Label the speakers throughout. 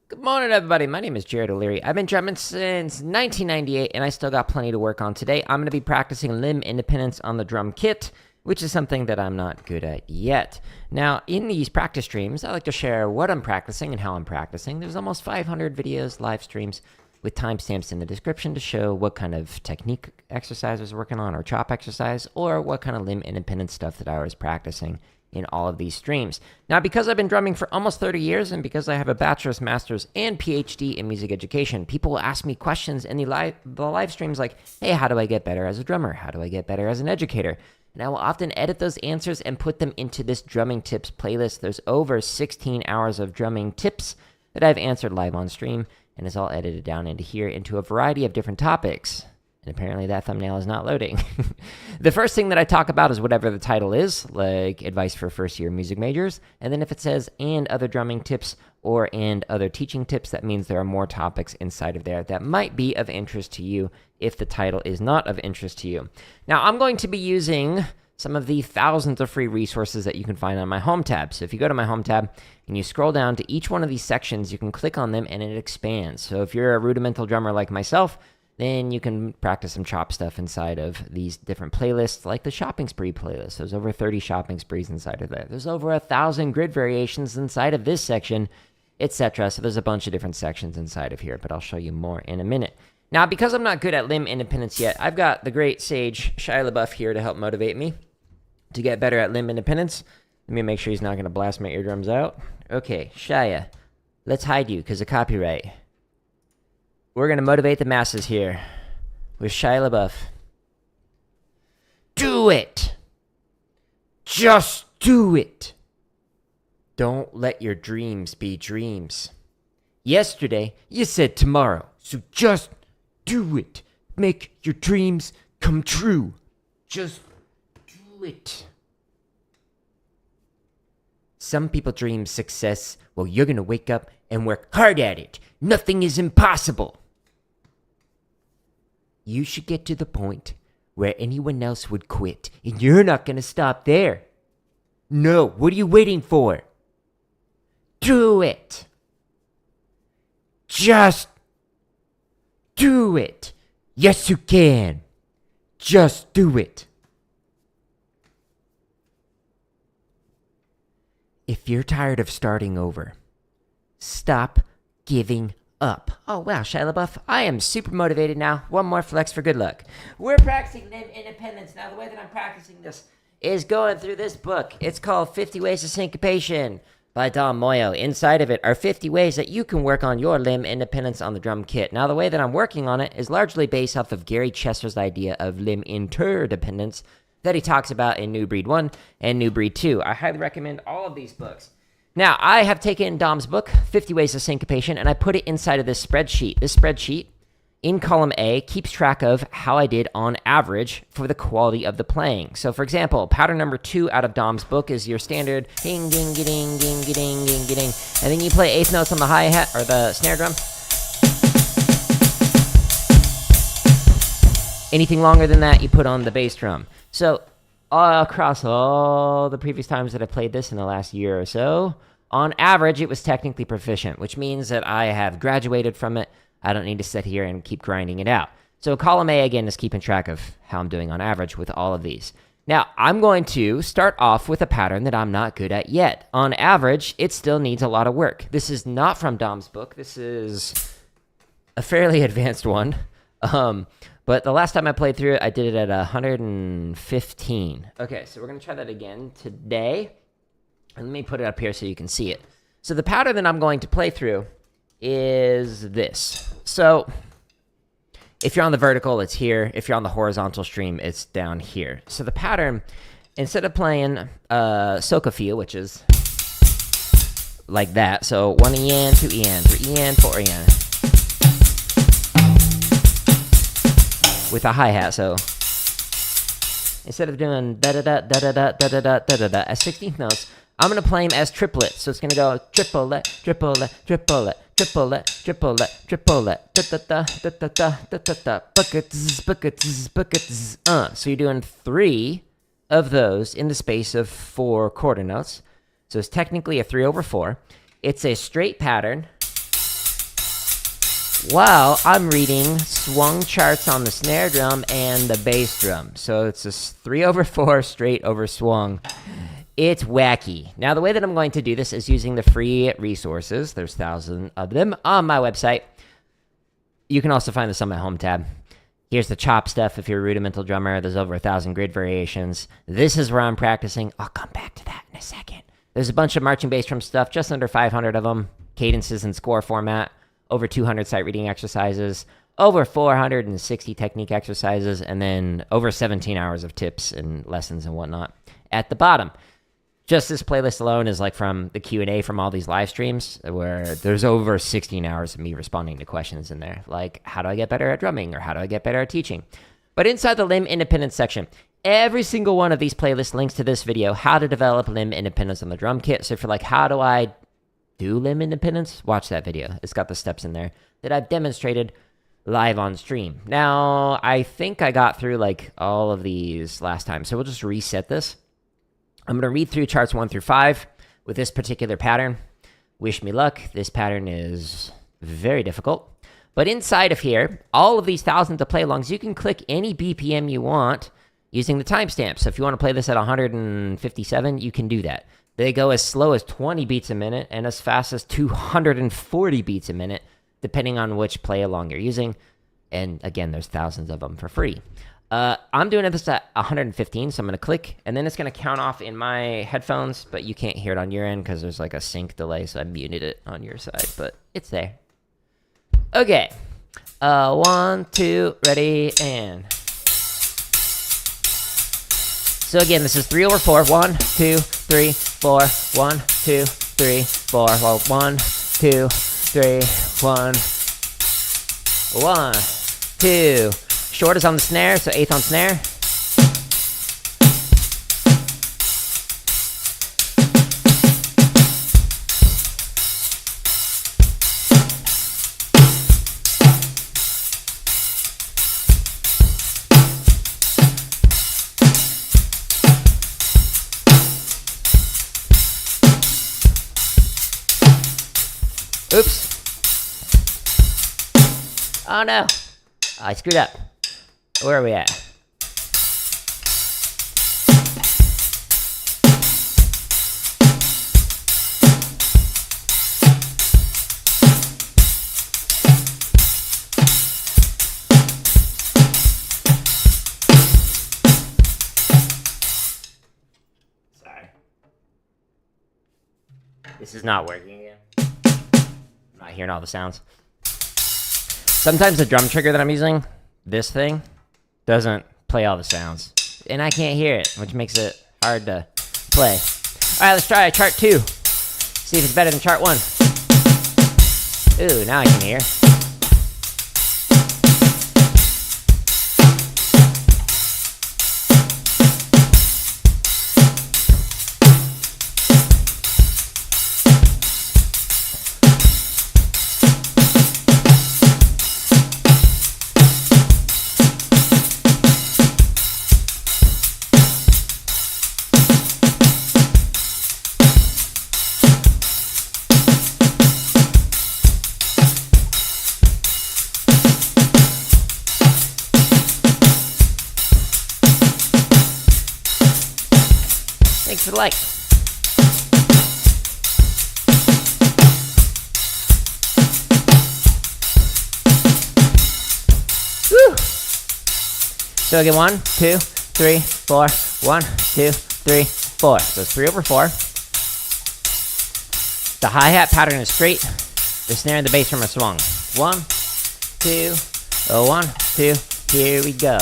Speaker 1: Good morning, everybody. My name is Jared O'Leary. I've been drumming since 1998, and I still got plenty to work on today. I'm going to be practicing limb independence on the drum kit, which is something that I'm not good at yet. Now, in these practice streams, I like to share what I'm practicing and how I'm practicing. There's almost 500 videos, live streams, with timestamps in the description to show what kind of technique exercise I was working on, or chop exercise, or what kind of limb independence stuff that I was practicing in all of these streams. Now, because I've been drumming for almost 30 years and because I have a bachelor's, master's, and PhD in music education, people will ask me questions in the live streams like, hey, how do I get better as a drummer? How do I get better as an educator? And I will often edit those answers and put them into this drumming tips playlist. There's over 16 hours of drumming tips that I've answered live on stream, and it's all edited down into here into a variety of different topics. And apparently that thumbnail is not loading. The first thing that I talk about is whatever the title is, like advice for first-year music majors. And then if it says and other drumming tips or and other teaching tips, that means there are more topics inside of there that might be of interest to you if the title is not of interest to you. Now, I'm going to be using some of the thousands of free resources that you can find on my home tab. So if you go to my home tab and you scroll down to each one of these sections, you can click on them and it expands. So if you're a rudimental drummer like myself, then you can practice some chop stuff inside of these different playlists, like the shopping spree playlist. There's over 30 shopping sprees inside of there. There's over 1,000 grid variations inside of this section, etc. So there's a bunch of different sections inside of here, but I'll show you more in a minute. Now, because I'm not good at limb independence yet, I've got the great sage Shia LaBeouf here to help motivate me to get better at limb independence. Let me make sure he's not going to blast my eardrums out. Okay, Shia, let's hide you because of copyright. We're going to motivate the masses here with Shia LaBeouf. Do it! Just do it! Don't let your dreams be dreams. Yesterday, you said tomorrow, so just do it. Make your dreams come true. Just do it. Some people dream success. Well, you're going to wake up and work hard at it. Nothing is impossible. You should get to the point where anyone else would quit, and you're not going to stop there. No, what are you waiting for? Do it. Just do it. Yes, you can. Just do it. If you're tired of starting over, stop giving up. Oh, wow, Shia LaBeouf, I am super motivated now. One more flex for good luck. We're practicing limb independence. Now, the way that I'm practicing this is going through this book. It's called 50 Ways to Syncopation by Dom Moyo. Inside of it are 50 ways that you can work on your limb independence on the drum kit. Now, the way that I'm working on it is largely based off of Gary Chester's idea of limb interdependence that he talks about in New Breed 1 and New Breed 2. I highly recommend all of these books. Now, I have taken Dom's book, 50 Ways to Syncopation, and I put it inside of this spreadsheet. This spreadsheet, in column A, keeps track of how I did on average for the quality of the playing. So, for example, pattern number 2 out of Dom's book is your standard ding, ding, ding, ding, ding, ding, ding, ding, and then you play eighth notes on the hi-hat, or the snare drum. Anything longer than that, you put on the bass drum. So, across all the previous times that I played this in the last year or so, on average, it was technically proficient, which means that I have graduated from it. I don't need to sit here and keep grinding it out. So column A, again, is keeping track of how I'm doing on average with all of these. Now, I'm going to start off with a pattern that I'm not good at yet. On average, it still needs a lot of work. This is not from Dom's book. This is a fairly advanced one. But the last time I played through it, I did it at 115. Okay, so we're going to try that again today. And let me put it up here so you can see it. So the pattern that I'm going to play through is this. So if you're on the vertical, it's here. If you're on the horizontal stream, it's down here. So the pattern, instead of playing Soca feel, which is like that. So 1 EN, 2 EN, 3 EN, 4 EN. With a hi-hat, so instead of doing da-da-da, da-da-da, da-da-da, da-da-da as 16th notes, I'm going to play them as triplets. So it's going to go triplet, triplet, triplet, triplet, triplet, triplet, da-da-da, da-da-da, da-da-da, buckets, buckets, buckets, So you're doing 3 of those in the space of 4 quarter notes. So it's technically a 3/4. It's a straight pattern while I'm reading swung charts on the snare drum and the bass drum. So it's a 3/4 straight over swung. It's wacky. Now, the way that I'm going to do this is using the free resources. There's thousands of them on my website. You can also find this on my home tab. Here's the chop stuff if you're a rudimental drummer. There's over 1,000 grid variations. This is where I'm practicing. I'll come back to that in a second. There's a bunch of marching bass drum stuff, just under 500 of them. Cadences in score format. Over 200 sight reading exercises. Over 460 technique exercises. And then over 17 hours of tips and lessons and whatnot at the bottom. Just this playlist alone is like from the Q&A from all these live streams where there's over 16 hours of me responding to questions in there. Like, how do I get better at drumming? Or how do I get better at teaching? But inside the limb independence section, every single one of these playlists links to this video, how to develop limb independence on the drum kit. So if you're like, how do I do limb independence? Watch that video. It's got the steps in there that I've demonstrated live on stream. Now, I think I got through like all of these last time. So we'll just reset this. I'm going to read through charts 1 through 5 with this particular pattern. Wish me luck. This pattern is very difficult. But inside of here, all of these thousands of play-alongs, you can click any BPM you want using the timestamp. So if you want to play this at 157, you can do that. They go as slow as 20 beats a minute and as fast as 240 beats a minute, depending on which play-along you're using. And again, there's thousands of them for free. I'm doing this at 115, so I'm going to click, and then it's going to count off in my headphones, but you can't hear it on your end because there's like a sync delay, so I muted it on your side, but it's there. Okay. 1, 2, ready, and... So again, this is 3/4. 1, 2, 3, 4. 1, 2, 3, 4. Well, 1, 2, 3, 1. 1, 2. Short is on the snare, so 8th on snare. Oops. Oh no. I screwed up. Where are we at? Sorry. This is not working again. I'm not hearing all the sounds. Sometimes the drum trigger that I'm using, this thing, doesn't play all the sounds. And I can't hear it, which makes it hard to play. Alright, let's try chart 2. See if it's better than chart 1. Ooh, now I can hear. Thanks for the like. Woo! So again, 1, 2, 3, 4. 1, 2, 3, 4. So it's 3/4. The hi-hat pattern is straight. The snare and the bass drum are swung. 1, 2, 1, 2. Here we go.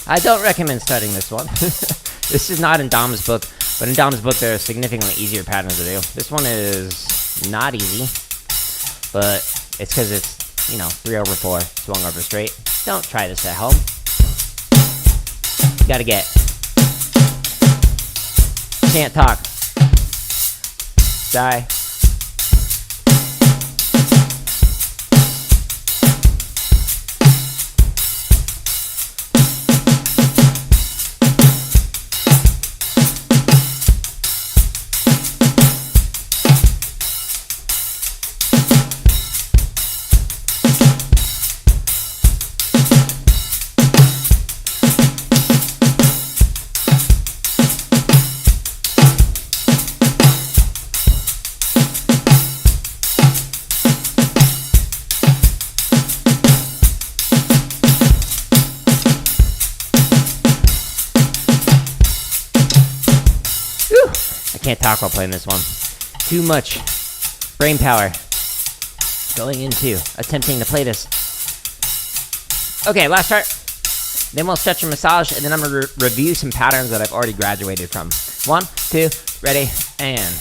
Speaker 1: I don't recommend starting this one. This is not in Dom's book, but in Dom's book there are significantly easier patterns to do. This one is not easy, but it's because it's, you know, 3/4, swung over straight. Don't try this at home. You gotta get. Can't talk. Die. Can't talk while playing this one. Too much brain power going into attempting to play this. Okay, last part. Then we'll stretch and massage, and then I'm gonna review some patterns that I've already graduated from. 1, 2, ready, and...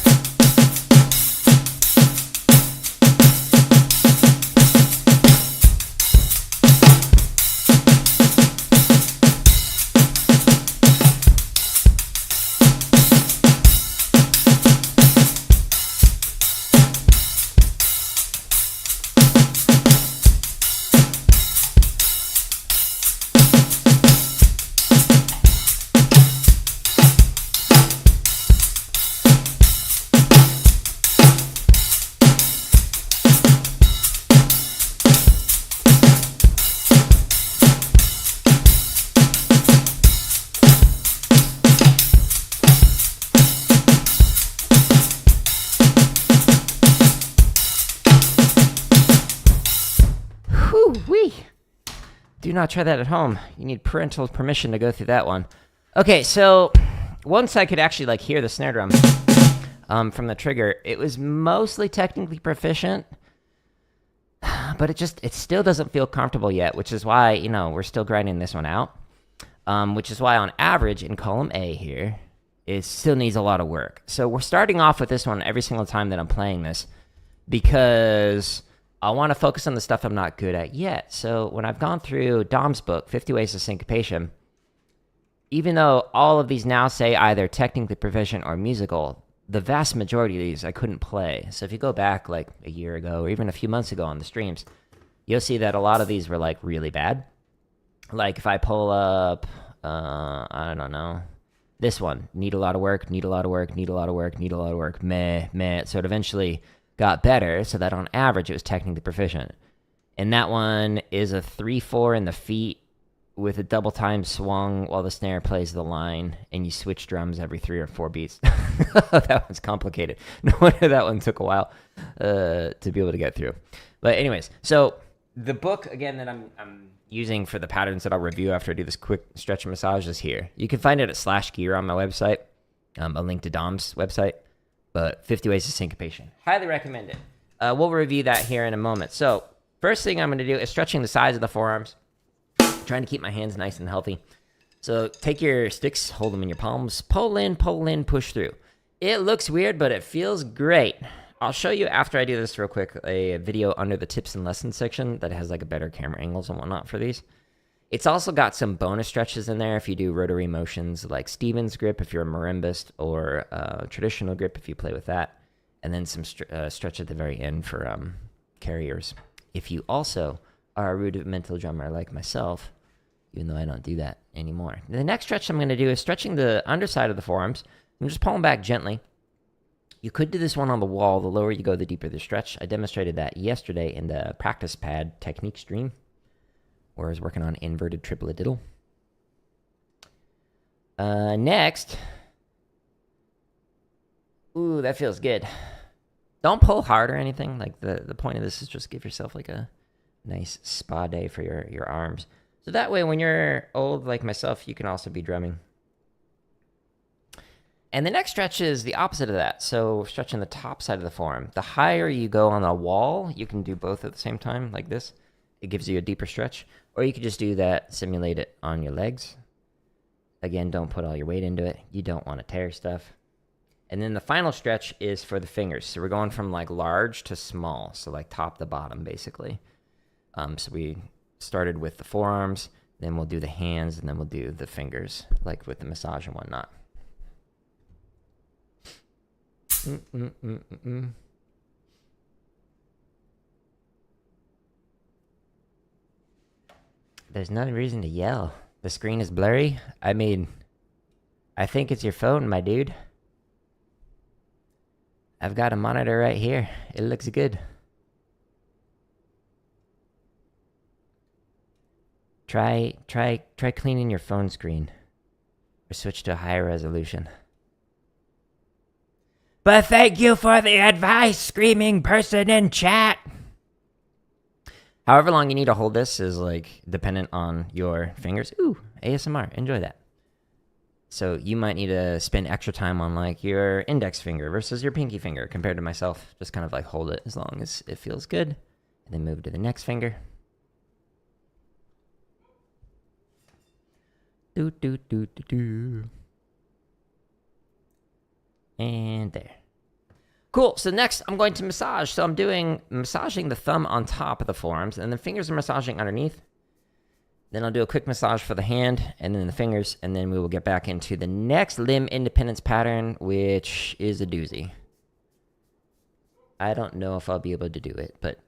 Speaker 1: Do not try that at home. You need parental permission to go through that one. Okay, so once I could actually like hear the snare drum from the trigger, it was mostly technically proficient, but it still doesn't feel comfortable yet, which is why, you know, we're still grinding this one out. Which is why on average in column A here, it still needs a lot of work. So we're starting off with this one every single time that I'm playing this because I want to focus on the stuff I'm not good at yet. So when I've gone through Dom's book, 50 Ways to Syncopation, even though all of these now say either technically proficient or musical, the vast majority of these I couldn't play. So if you go back like a year ago or even a few months ago on the streams, you'll see that a lot of these were like really bad. Like if I pull up, I don't know, this one, need a lot of work, need a lot of work, need a lot of work, need a lot of work, meh. So it eventually got better so that on average it was technically proficient. And that one is a 3/4 in the feet with a double time swung while the snare plays the line, and you switch drums every 3 or 4 beats. That one's complicated. No wonder that one took a while to be able to get through. But anyways, so the book again that I'm using for the patterns that I'll review after I do this quick stretch and massage is here. You can find it at /gear on my website, a link to Dom's website. But 50 Ways to Syncopation. Highly recommend it. We'll review that here in a moment. So first thing I'm going to do is stretching the sides of the forearms. Trying to keep my hands nice and healthy. So take your sticks, hold them in your palms. Pull in, push through. It looks weird, but it feels great. I'll show you after I do this real quick a video under the tips and lessons section that has like a better camera angles and whatnot for these. It's also got some bonus stretches in there if you do rotary motions like Stevens grip if you're a marimbist, or traditional grip if you play with that. And then some stretch at the very end for carriers. If you also are a rudimental drummer like myself, even though I don't do that anymore. The next stretch I'm going to do is stretching the underside of the forearms. I'm just pulling back gently. You could do this one on the wall. The lower you go, the deeper the stretch. I demonstrated that yesterday in the practice pad technique stream, where I was working on inverted triplet diddle. Next. Ooh, that feels good. Don't pull hard or anything. Like the point of this is just give yourself like a nice spa day for your arms. So that way when you're old like myself, you can also be drumming. And the next stretch is the opposite of that. So stretching the top side of the forearm. The higher you go on the wall, you can do both at the same time like this. It gives you a deeper stretch. Or you could just do that, simulate it on your legs. Again, don't put all your weight into it. You don't want to tear stuff. And then the final stretch is for the fingers. So we're going from like large to small. So like top to bottom, basically. So we started with the forearms, then we'll do the hands, and then we'll do the fingers, like with the massage and whatnot. There's no reason to yell. The screen is blurry. I mean, I think it's your phone, my dude. I've got a monitor right here. It looks good. Try cleaning your phone screen. Or switch to a higher resolution. But thank you for the advice, screaming person in chat. However long you need to hold this is like dependent on your fingers. Ooh, ASMR. Enjoy that. So you might need to spend extra time on like your index finger versus your pinky finger compared to myself. Just kind of like hold it as long as it feels good. And then move to the next finger. Do, do, do, do, do. And there. Cool. So next I'm going to massage. So I'm massaging the thumb on top of the forearms, and the fingers are massaging underneath. Then I'll do a quick massage for the hand, and then the fingers, and then we will get back into the next limb independence pattern, which is a doozy. I don't know if I'll be able to do it, but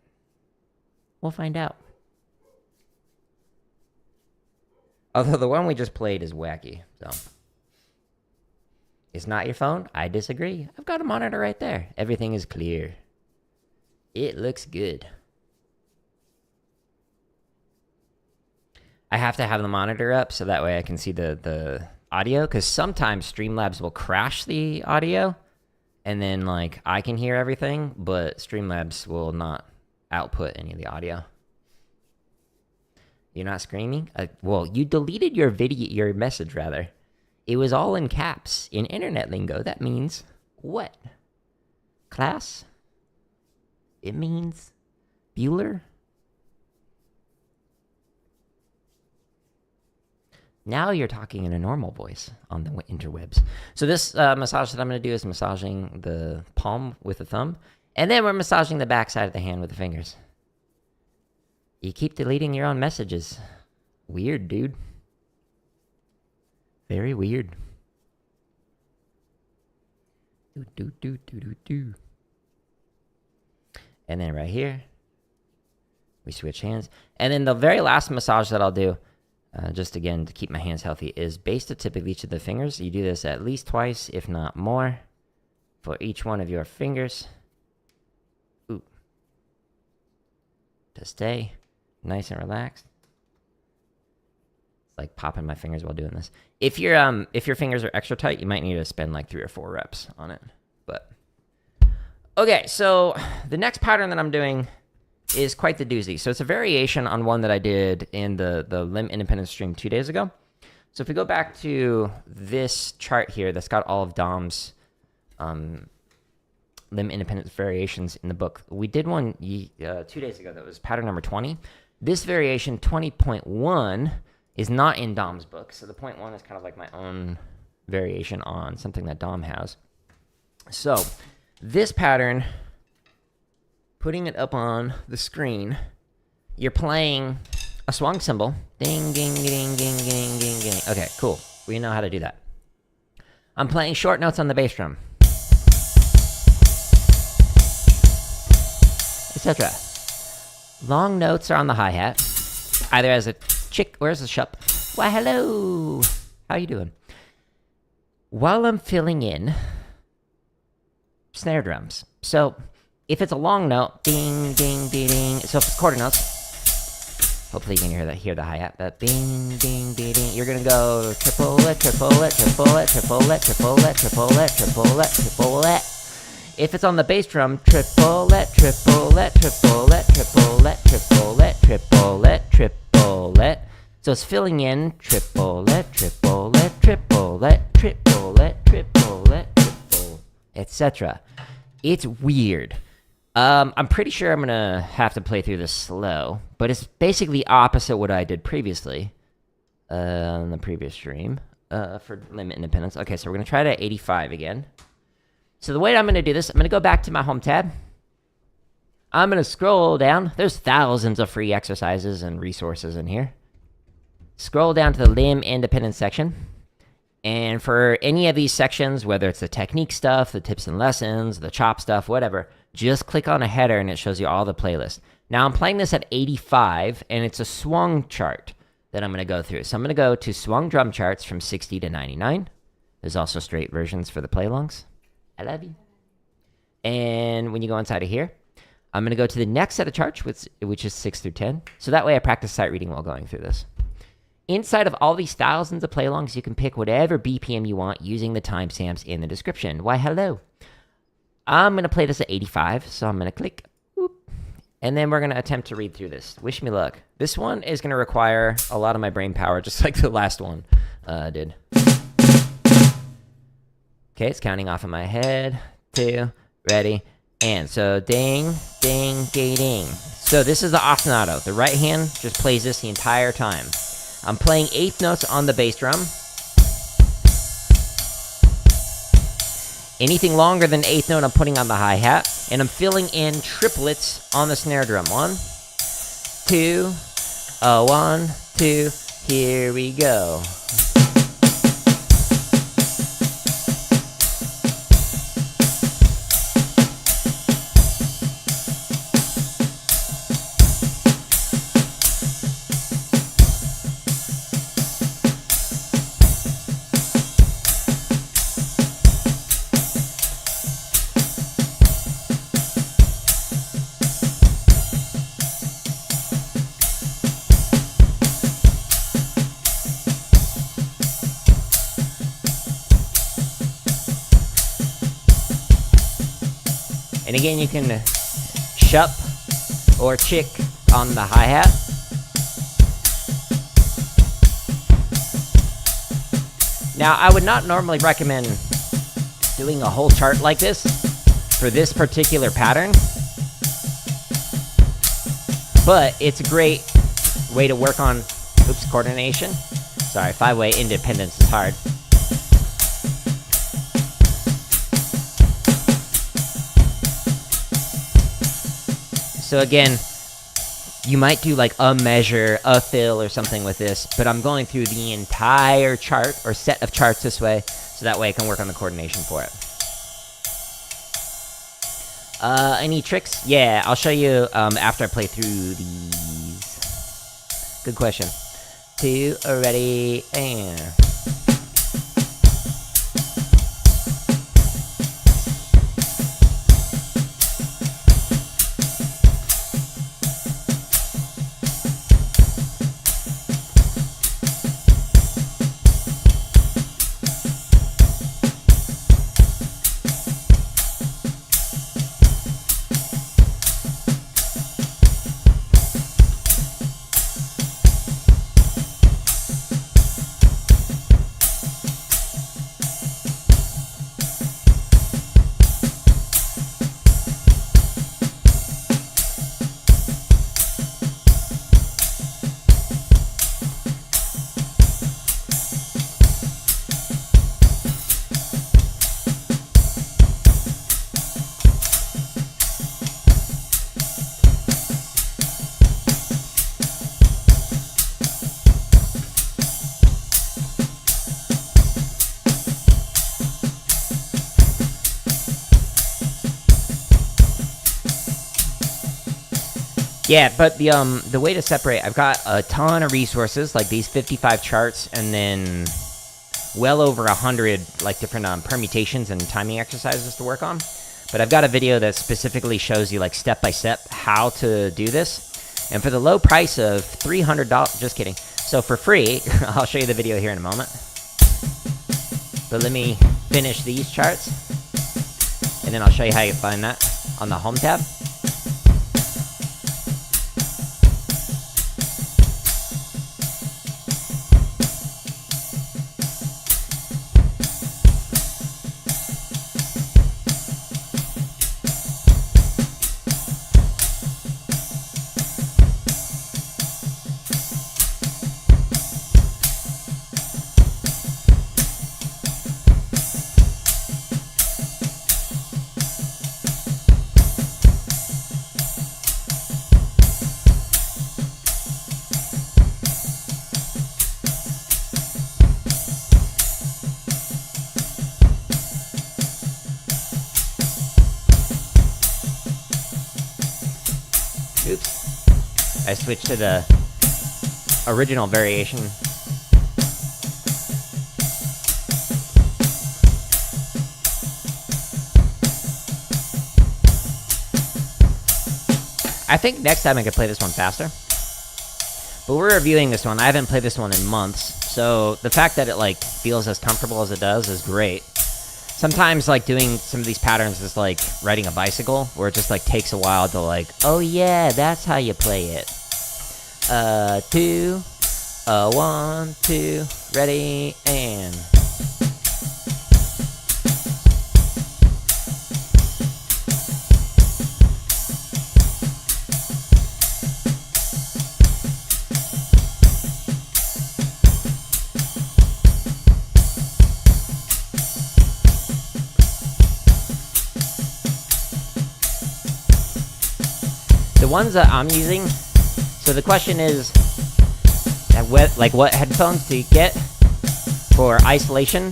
Speaker 1: we'll find out. Although the one we just played is wacky, so. It's not your phone? I disagree. I've got a monitor right there. Everything is clear. It looks good. I have to have the monitor up so that way I can see the audio, because sometimes Streamlabs will crash the audio, and then like I can hear everything, but Streamlabs will not output any of the audio. You're not screaming? Well, you deleted your message rather. It was all in caps. In internet lingo, that means what? Class? It means Bueller? Now you're talking in a normal voice on the interwebs. So this massage that I'm going to do is massaging the palm with the thumb. And then we're massaging the back side of the hand with the fingers. You keep deleting your own messages. Weird, dude. Very weird. Do. And then right here, we switch hands. And then the very last massage that I'll do, just again to keep my hands healthy, is base the tip of each of the fingers. You do this at least twice, if not more, for each one of your fingers. Ooh. To stay nice and relaxed. Like popping my fingers while doing this. If your fingers are extra tight, you might need to spend like 3 or 4 reps on it. But okay, so the next pattern that I'm doing is quite the doozy. So it's a variation on one that I did in the limb independence stream 2 days ago. So if we go back to this chart here that's got all of Dom's limb independence variations in the book. We did one 2 days ago that was pattern number 20. This variation 20.1 is not in Dom's book. So the point 1 is kind of like my own variation on something that Dom has. So this pattern, putting it up on the screen, you're playing a swung cymbal. Ding, ding, ding, ding, ding, ding, ding. Okay, cool. We know how to do that. I'm playing short notes on the bass drum, etc. Long notes are on the hi-hat, either as a chick, where's the shup? Why, hello. How you doing? While I'm filling in snare drums. So if it's a long note, ding, ding, ding, ding. So if it's quarter notes, hopefully you can hear the hi-hat. But ding, ding, ding, ding. You're gonna go triplet, triplet, triplet, triplet, triplet, triplet, triplet, triplet. If it's on the bass drum, triplet, triplet, triplet, triplet, triplet, triplet, triplet. So it's filling in triplet, triplet, triplet, triplet, triplet, triplet, etc. It's weird. I'm pretty sure I'm gonna have to play through this slow, but it's basically opposite what I did previously on the previous stream. for limb independence. Okay, so we're going to try it at 85 again. So the way I'm going to do this, I'm going to go back to my home tab. I'm going to scroll down. There's thousands of free exercises and resources in here. Scroll down to the limb independence section. And for any of these sections, whether it's the technique stuff, the tips and lessons, the chop stuff, whatever, just click on a header and it shows you all the playlists. Now I'm playing this at 85, and it's a swung chart that I'm going to go through. So I'm going to go to swung drum charts from 60 to 99. There's also straight versions for the play-alongs. I love you. And when you go inside of here, I'm going to go to the next set of charts, which is 6 through 10. So that way I practice sight reading while going through this. Inside of all these thousands of play-alongs, you can pick whatever BPM you want using the timestamps in the description. Why, hello. I'm going to play this at 85, so I'm going to click. Whoop, and then we're going to attempt to read through this. Wish me luck. This one is going to require a lot of my brain power, just like the last one did. Okay, it's counting off in my head. 2, ready, and so ding, ding, ding, ding. So this is the ostinato. The right hand just plays this the entire time. I'm playing 8th notes on the bass drum. Anything longer than 8th note I'm putting on the hi-hat. And I'm filling in triplets on the snare drum. 1, 2, 1, 2, here we go. And again, you can shup or chick on the hi-hat. Now, I would not normally recommend doing a whole chart like this for this particular pattern, but it's a great way to work on, coordination. Sorry, 5-way independence is hard. So again, you might do like a measure, a fill, or something with this, but I'm going through the entire chart or set of charts this way, so that way I can work on the coordination for it. Any tricks? Yeah, I'll show you after I play through these. Good question. 2, ready, and... Yeah, but the way to separate, I've got a ton of resources, like these 55 charts, and then well over 100 like different permutations and timing exercises to work on. But I've got a video that specifically shows you like step by step how to do this. And for the low price of $300, just kidding. So for free, I'll show you the video here in a moment. But let me finish these charts, and then I'll show you how you find that on the home tab. I switched to the original variation. I think next time I could play this one faster. But we're reviewing this one. I haven't played this one in months, so the fact that it like feels as comfortable as it does is great. Sometimes like doing some of these patterns is like riding a bicycle, where it just like takes a while to like, oh yeah, that's how you play it. 2, 1, 2, ready, and... The ones that I'm using, so the question is, what headphones do you get for isolation?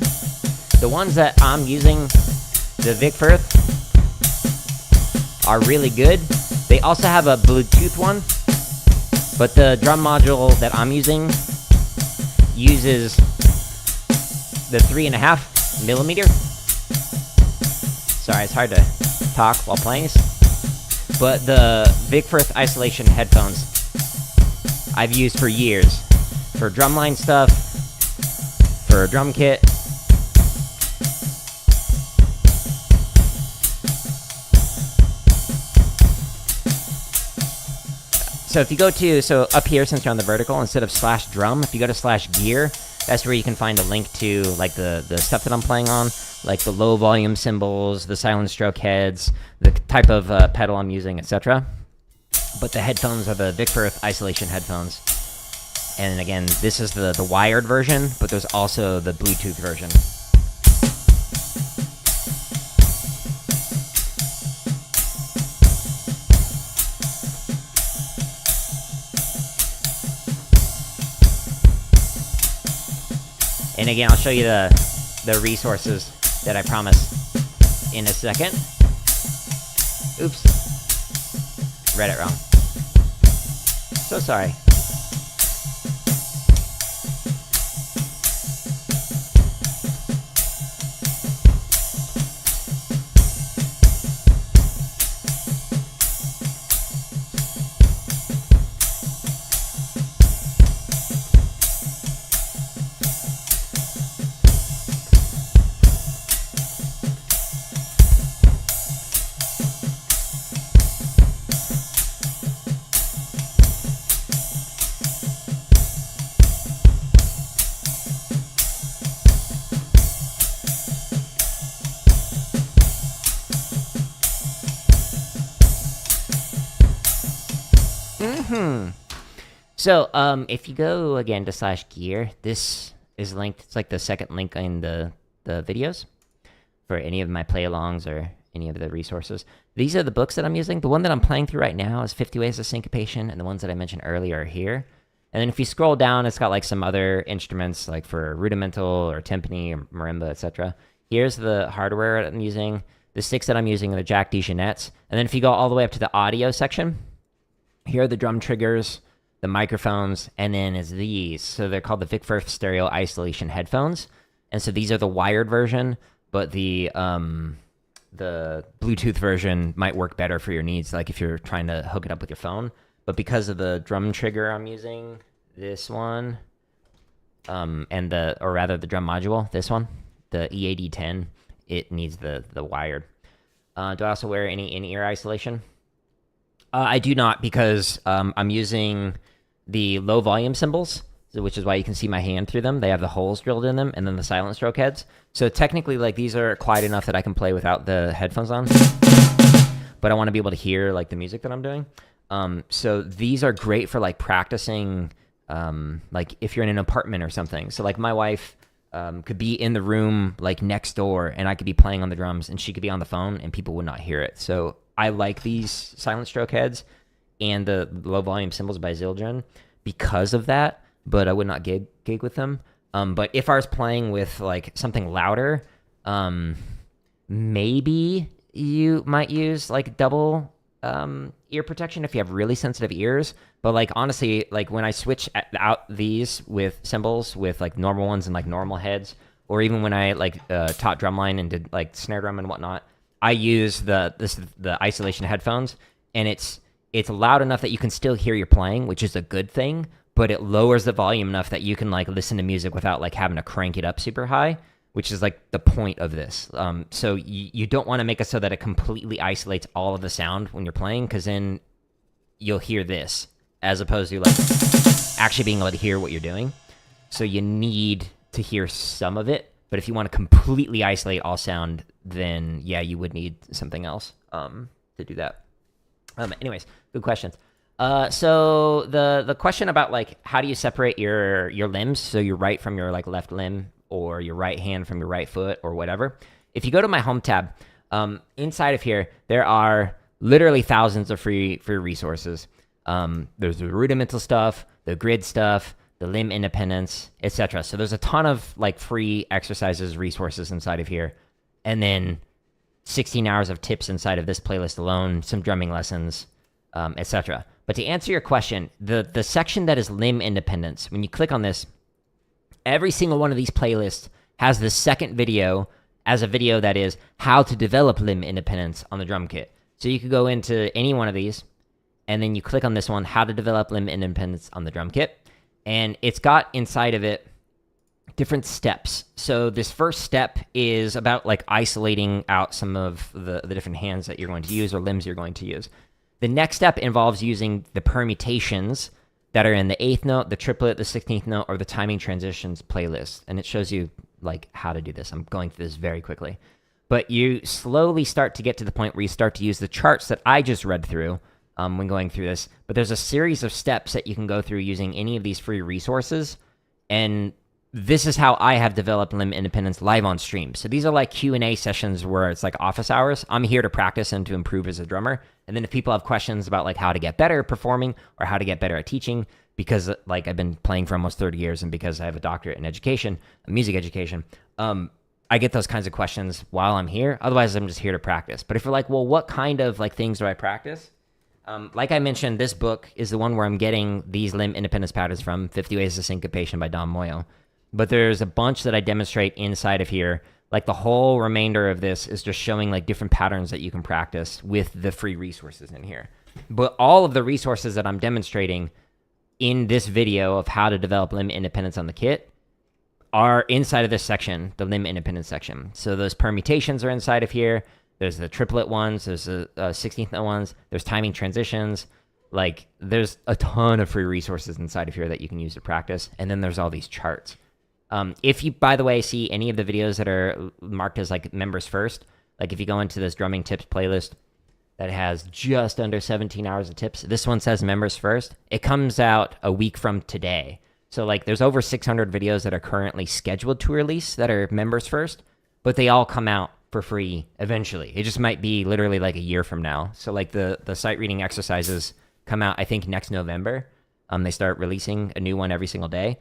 Speaker 1: The ones that I'm using, the Vic Firth, are really good. They also have a Bluetooth one, but the drum module that I'm using uses the 3.5 millimeter. Sorry, it's hard to talk while playing this. But the Vic Firth isolation headphones I've used for years. For drumline stuff, for a drum kit. So if you go to, so up here since you're on the vertical, instead of /drum, if you go to /gear, that's where you can find a link to like the stuff that I'm playing on, like the low volume cymbals, the silent stroke heads, the type of pedal I'm using, etc. But the headphones are the Vic Firth isolation headphones. And again, this is the wired version, but there's also the Bluetooth version. And again, I'll show you the resources that I promised in a second. Oops. Read it wrong. So sorry. So, if you go again to /gear, this is linked. It's like the second link in the videos for any of my play-alongs or any of the resources. These are the books that I'm using. The one that I'm playing through right now is 50 Ways of Syncopation, and the ones that I mentioned earlier are here. And then if you scroll down, it's got like some other instruments, like for rudimental or timpani or marimba, etc. Here's the hardware that I'm using. The sticks that I'm using are the Jack DeJohnette's. And then if you go all the way up to the audio section, here are the drum triggers, the microphones, and then is these. So they're called the Vic Firth Stereo Isolation Headphones. And so these are the wired version, but the Bluetooth version might work better for your needs, like if you're trying to hook it up with your phone. But because of the drum trigger I'm using, this one, and the drum module, this one, the EAD10, it needs the wired. Do I also wear any in-ear isolation? I do not, because I'm using the low volume cymbals, which is why you can see my hand through them. They have the holes drilled in them, and then the silent stroke heads. So technically, like, these are quiet enough that I can play without the headphones on. But I want to be able to hear like the music that I'm doing. So these are great for like practicing, like if you're in an apartment or something. So like my wife could be in the room like next door, and I could be playing on the drums, and she could be on the phone, and people would not hear it. So I like these silent stroke heads and the low volume cymbals by Zildjian because of that, but I would not gig with them. But if I was playing with like something louder, maybe you might use like double ear protection if you have really sensitive ears. But like honestly, like when I switch out these with cymbals with like normal ones and like normal heads, or even when I like taught drumline and did like snare drum and whatnot, I use the isolation headphones, and it's loud enough that you can still hear your playing, which is a good thing. But it lowers the volume enough that you can like listen to music without like having to crank it up super high, which is like the point of this. So you don't want to make it so that it completely isolates all of the sound when you're playing, because then you'll hear this as opposed to like actually being able to hear what you're doing. So you need to hear some of it, but if you want to completely isolate all sound, then yeah, you would need something else to do that. Anyways, good questions. So the question about like how do you separate your limbs, so your right from your like left limb, or your right hand from your right foot, or whatever. If you go to my home tab, inside of here there are literally thousands of free resources. There's the rudimental stuff, the grid stuff, the limb independence, etc. So there's a ton of like free exercises, resources inside of here, and then 16 hours of tips inside of this playlist alone, some drumming lessons, etc. But to answer your question, the section that is limb independence, when you click on this, every single one of these playlists has the second video as a video that is how to develop limb independence on the drum kit. So you could go into any one of these, and then you click on this one, how to develop limb independence on the drum kit, and it's got inside of it different steps. So this first step is about like isolating out some of the different hands that you're going to use or limbs you're going to use. The next step involves using the permutations that are in the 8th note, the triplet, the 16th note, or the timing transitions playlist. And it shows you like how to do this. I'm going through this very quickly. But you slowly start to get to the point where you start to use the charts that I just read through when going through this. But there's a series of steps that you can go through using any of these free resources. And this is how I have developed limb independence live on stream. So these are like Q&A sessions where it's like office hours. I'm here to practice and to improve as a drummer. And then if people have questions about like how to get better at performing or how to get better at teaching, because like I've been playing for almost 30 years and because I have a doctorate in education, music education, I get those kinds of questions while I'm here. Otherwise, I'm just here to practice. But if you're like, well, what kind of like things do I practice? Like I mentioned, this book is the one where I'm getting these limb independence patterns from, 50 Ways to Syncopation by Don Moyo. But there's a bunch that I demonstrate inside of here. Like the whole remainder of this is just showing like different patterns that you can practice with the free resources in here. But all of the resources that I'm demonstrating in this video of how to develop limb independence on the kit are inside of this section, the limb independence section. So those permutations are inside of here. There's the triplet ones. There's the 16th note ones. There's timing transitions. Like there's a ton of free resources inside of here that you can use to practice. And then there's all these charts. If you, by the way, see any of the videos that are marked as like members first, like if you go into this drumming tips playlist that has just under 17 hours of tips, this one says members first. It comes out a week from today. So like there's over 600 videos that are currently scheduled to release that are members first, but they all come out for free eventually. It just might be literally like a year from now. So like the sight reading exercises come out, I think next November. They start releasing a new one every single day.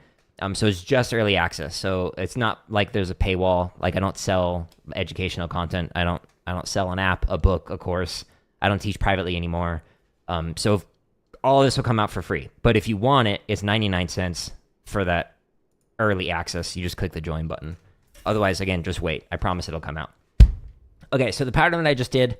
Speaker 1: So it's just early access. So it's not like there's a paywall. Like I don't sell educational content. I don't sell an app, a book, a course. I don't teach privately anymore. So all of this will come out for free. But if you want it, it's 99 cents for that early access. You just click the join button. Otherwise, again, just wait. I promise it'll come out. Okay, so the pattern that I just did,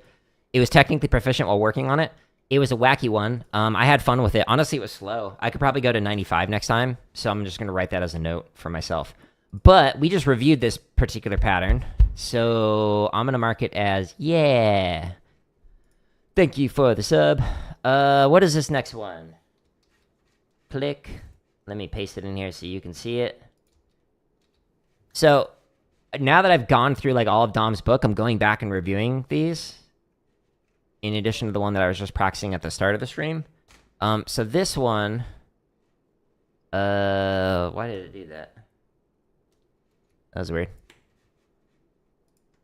Speaker 1: it was technically proficient while working on it. It was a wacky one. I had fun with it. Honestly, it was slow. I could probably go to 95 next time, so I'm just going to write that as a note for myself. But we just reviewed this particular pattern, so I'm going to mark it as, yeah. Thank you for the sub. What is this next one? Click. Let me paste it in here so you can see it. So now that I've gone through like all of Dom's book, I'm going back and reviewing these, in addition to the one that I was just practicing at the start of the stream. So this one, why did it do that? That was weird.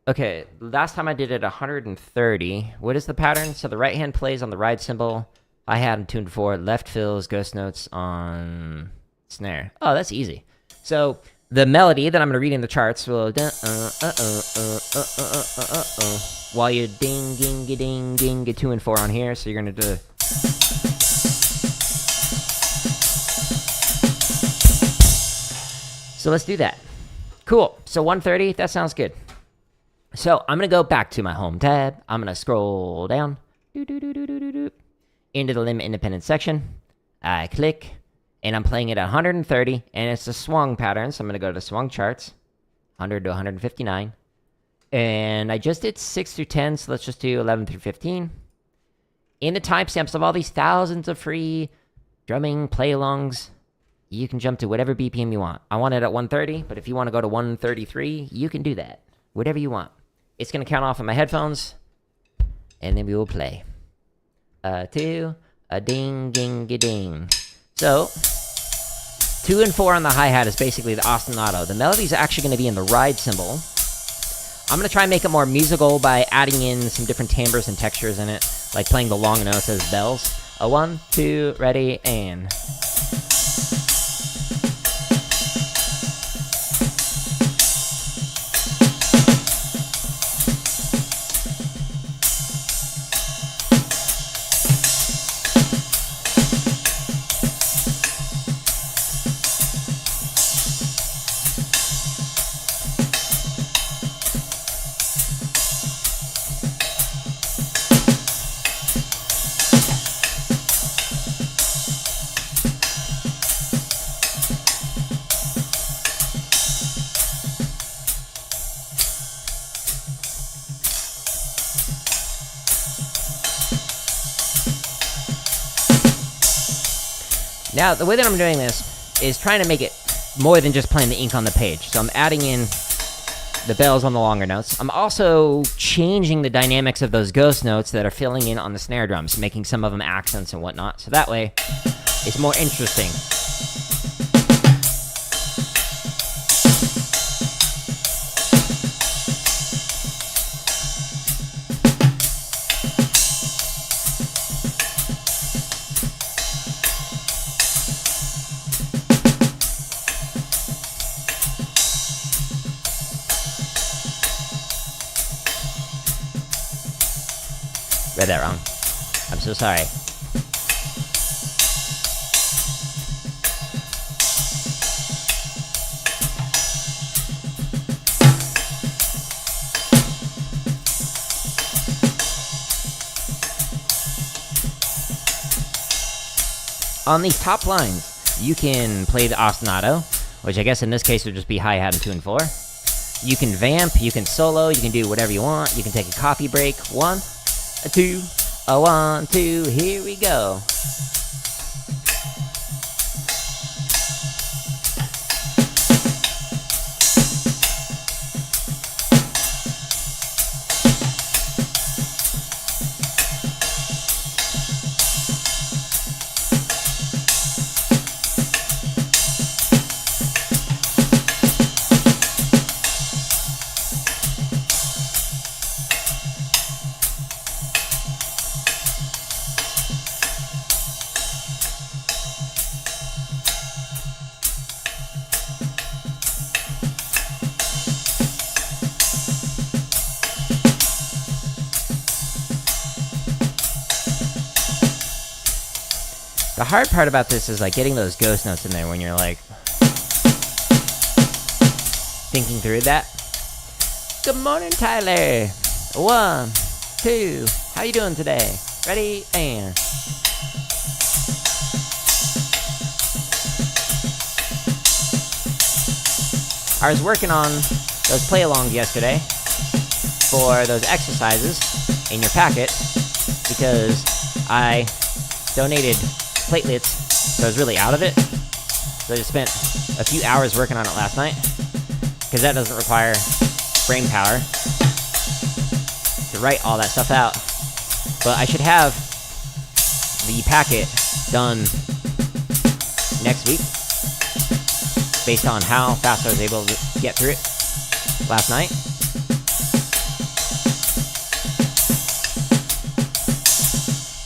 Speaker 1: Okay, last time I did it 130. What is the pattern? So the right hand plays on the ride cymbal. I had him tuned for left fills ghost notes on snare. Oh, that's easy. So the melody that I'm going to read in the charts will while you ding, ding, ding, ding, get 2 and 4 on here. So you're gonna do. So let's do that. Cool. So 130, that sounds good. So I'm gonna go back to my home tab. I'm gonna scroll down into the limb independent section. I click, and I'm playing it at 130, and it's a swung pattern. So I'm gonna go to swung charts, 100 to 159. And I just did 6 through 10, so let's just do 11 through 15. In the timestamps of all these thousands of free drumming play-alongs, you can jump to whatever BPM you want. I want it at 130, but if you want to go to 133, you can do that. Whatever you want. It's going to count off on my headphones, and then we will play. 2, a ding, ding, a ding. So, 2 and 4 on the hi-hat is basically the ostinato. The melody's actually going to be in the ride cymbal. I'm going to try and make it more musical by adding in some different timbres and textures in it, like playing the long notes as bells. 1, 2, ready, and... Now, the way that I'm doing this is trying to make it more than just playing the ink on the page. So I'm adding in the bells on the longer notes. I'm also changing the dynamics of those ghost notes that are filling in on the snare drums, making some of them accents and whatnot. So that way, it's more interesting. Read that wrong. I'm so sorry. On these top lines, you can play the ostinato, which I guess in this case would just be hi-hat and 2 and 4. You can vamp, you can solo, you can do whatever you want. You can take a coffee break. 1, a 2, a 1, 2, here we go. The hard part about this is like getting those ghost notes in there when you're like thinking through that. Good morning, Tyler. 1, 2, how you doing today? Ready, and... I was working on those play-alongs yesterday for those exercises in your packet because I donated platelets, so I was really out of it. So I just spent a few hours working on it last night because that doesn't require brain power to write all that stuff out. But I should have the packet done next week based on how fast I was able to get through it last night.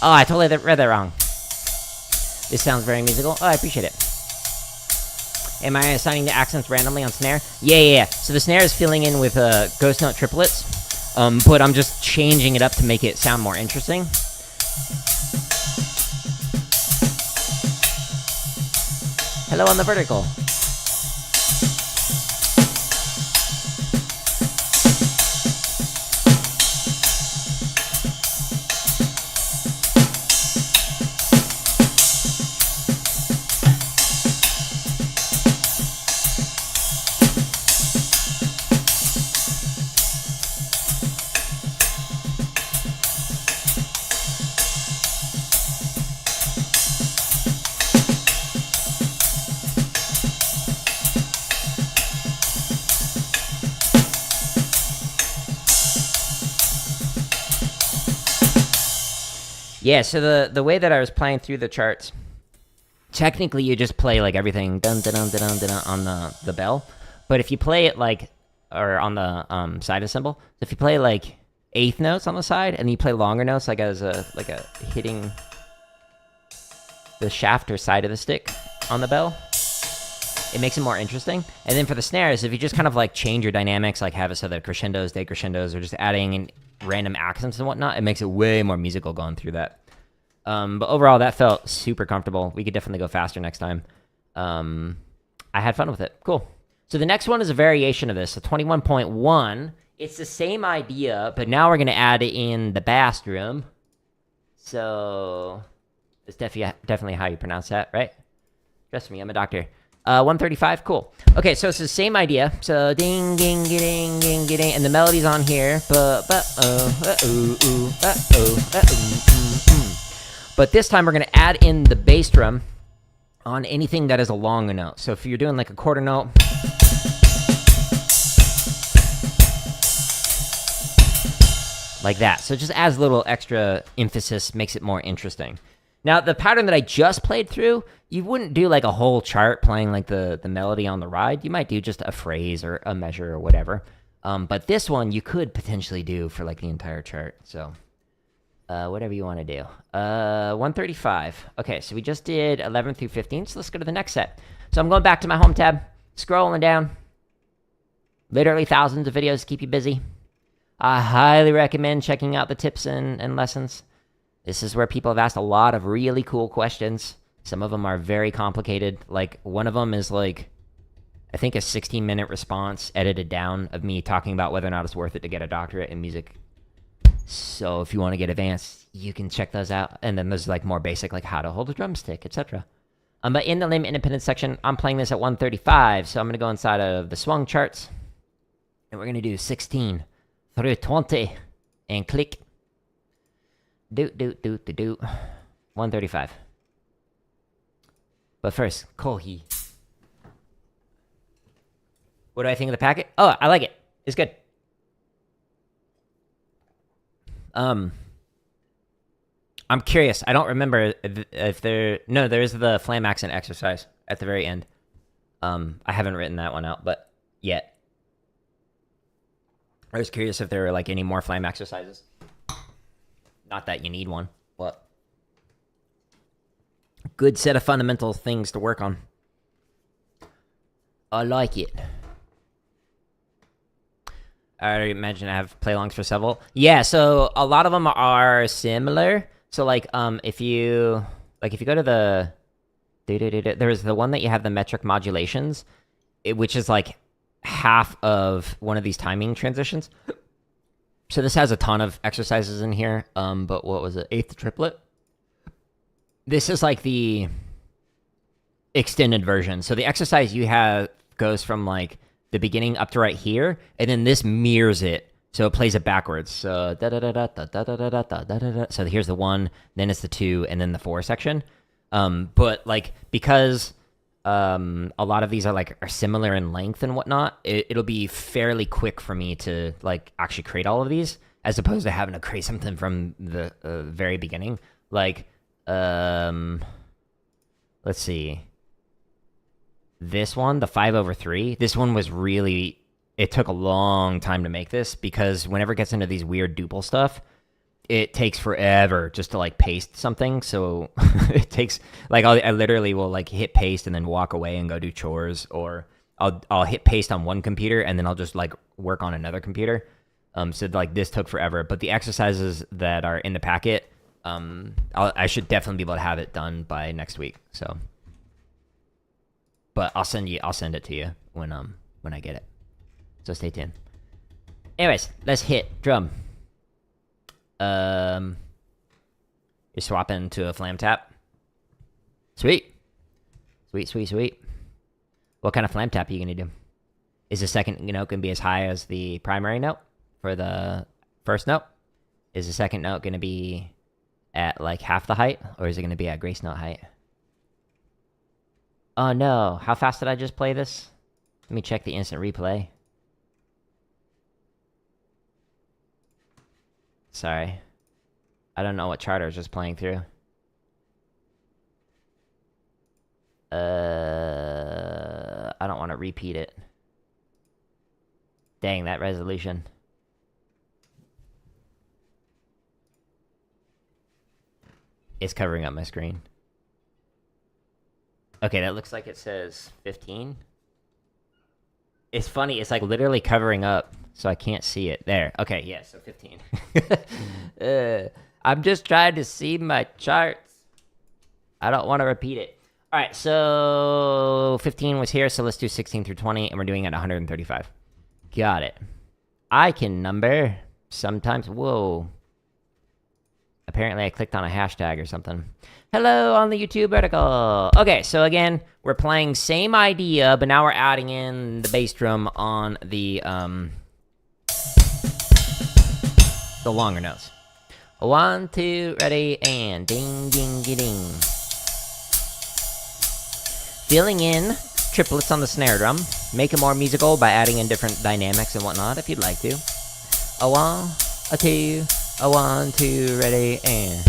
Speaker 1: Oh, I totally read that wrong. This sounds very musical. Oh, I appreciate it. Am I assigning the accents randomly on snare? Yeah. So the snare is filling in with ghost note triplets. but I'm just changing it up to make it sound more interesting. Hello on the vertical. Yeah, so the way that I was playing through the charts, technically you just play like everything dun dun dun dun dun on the bell, but if you play it like, or on the side of cymbal, so if you play like eighth notes on the side and you play longer notes like as a hitting the shaft or side of the stick on the bell, it makes it more interesting. And then for the snares, if you just kind of like change your dynamics, like have it so that crescendos, decrescendos, or just adding in random accents and whatnot, it makes it way more musical going through that. But overall, that felt super comfortable. We could definitely go faster next time. I had fun with it. Cool. So the next one is a variation of this, so 21.1. It's the same idea, but now we're going to add in the bass drum. So it's definitely how you pronounce that, right? Trust me, I'm a doctor. 135, cool. Okay, so it's the same idea. So ding, ding, ding, ding, ding, and the melody's on here. But this time we're gonna add in the bass drum on anything that is a longer note. So if you're doing like a quarter note, like that. So it just adds a little extra emphasis, makes it more interesting. Now, the pattern that I just played through, you wouldn't do like a whole chart playing like the melody on the ride. You might do just a phrase or a measure or whatever. But this one you could potentially do for like the entire chart. So whatever you want to do. 135. Okay, so we just did 11 through 15. So let's go to the next set. So I'm going back to my home tab, scrolling down. Literally thousands of videos to keep you busy. I highly recommend checking out the tips and lessons. This is where people have asked a lot of really cool questions. Some of them are very complicated. Like, one of them is like, I think a 16-minute response edited down of me talking about whether or not it's worth it to get a doctorate in music. So if you want to get advanced, you can check those out. And then there's like more basic, like how to hold a drumstick, etc. But in the limb independent section, I'm playing this at 135. So I'm going to go inside of the Swung charts. And we're going to do 16 through 20. And click. Do. 135. But first, Kohi. What do I think of the packet? Oh, I like it. It's good. I'm curious. I don't remember if there... No, there is the flam accent exercise at the very end. I haven't written that one out, but yet. I was curious if there were like any more flam exercises. Not that you need one, but good set of fundamental things to work on. I like it. I imagine I have play-alongs for several. Yeah, so a lot of them are similar. So like, if you go to the, there's the one that you have the metric modulations, which is like half of one of these timing transitions. So this has a ton of exercises in here, but what was it? Eighth triplet? This is like the extended version. So the exercise you have goes from like the beginning up to right here, and then this mirrors it. So it plays it backwards. So so here's the 1, then it's the 2, and then the 4 section. But like, because a lot of these are similar in length and whatnot, it'll be fairly quick for me to like actually create all of these, as opposed to having to create something from the very beginning. Like, let's see. This one, the 5/3, this one was really, it took a long time to make this, because whenever it gets into these weird duple stuff, it takes forever just to like paste something. So it takes like, I literally will like hit paste and then walk away and go do chores, or I'll hit paste on one computer and then I'll just like work on another computer. So like this took forever, but the exercises that are in the packet, I should definitely be able to have it done by next week. So, but I'll send it to you when I get it. So stay tuned. Anyways, let's hit drum. You're swapping to a flam tap. Sweet. Sweet. What kind of flam tap are you gonna do? Is the second note gonna be as high as the primary note for the first note? Is the second note gonna be at like half the height, or is it gonna be at grace note height? Oh no, how fast did I just play this? Let me check the instant replay. Sorry. I don't know what chart I was just playing through. I don't want to repeat it. Dang, that resolution. It's covering up my screen. Okay, that looks like it says 15. It's funny, it's like literally covering up, so I can't see it. There. Okay, yeah, so 15. I'm just trying to see my charts. I don't want to repeat it. All right, so 15 was here, so let's do 16 through 20, and we're doing it at 135. Got it. I can number sometimes. Whoa. Apparently I clicked on a hashtag or something. Hello on the YouTube article. Okay, so again, we're playing same idea, but now we're adding in the bass drum on the longer notes. 1, 2, ready, and ding, ding, ding. Filling in triplets on the snare drum. Make it more musical by adding in different dynamics and whatnot if you'd like to. A 1, a 2, a 1, 2, ready, and...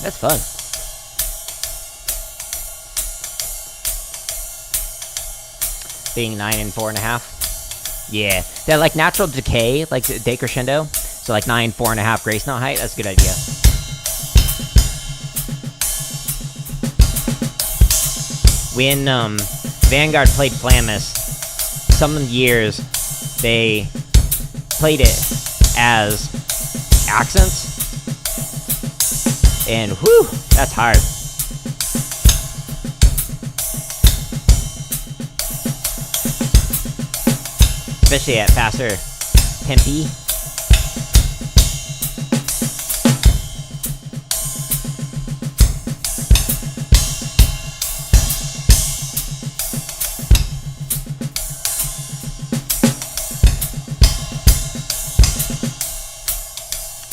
Speaker 1: That's fun. Being 9 and 4.5. Yeah, that like natural decay, like decrescendo. So like 9, 4.5 grace note height. That's a good idea. When Vanguard played Flamus, some years they played it as accents. And whew, that's hard. Especially at faster tempi.